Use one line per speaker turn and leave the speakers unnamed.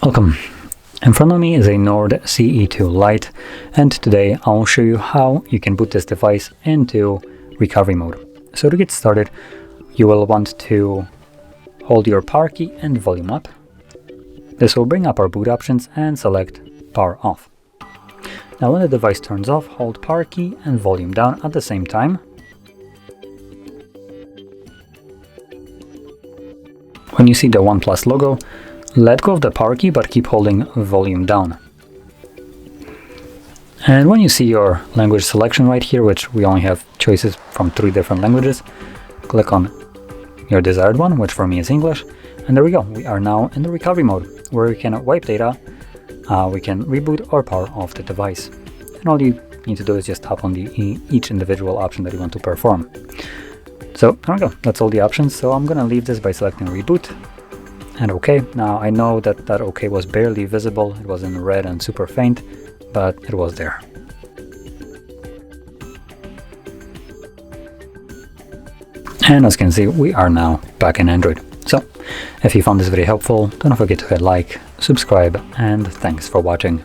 Welcome. In front of me is a Nord CE2 Lite, and today I'll show you how you can boot this device into recovery mode. So to get started, you will want to hold your power key and volume up. This will bring up our boot options and select power off. Now when the device turns off, hold power key and volume down at the same time. When you see the OnePlus logo, let go of the power key but keep holding volume down. And when you see your language selection right here, which we only have choices from 3 different languages, click on your desired one, which for me is English, and there we go. We are now in the recovery mode, where we can wipe data, we can reboot or power off the device. And all you need to do is just tap on each individual option that you want to perform. So there we go, that's all the options. So I'm gonna leave this by selecting reboot and OK. Now I know that OK was barely visible, it was in red and super faint, but it was there. And as you can see, we are now back in Android. So if you found this video helpful, don't forget to hit like, subscribe, and thanks for watching.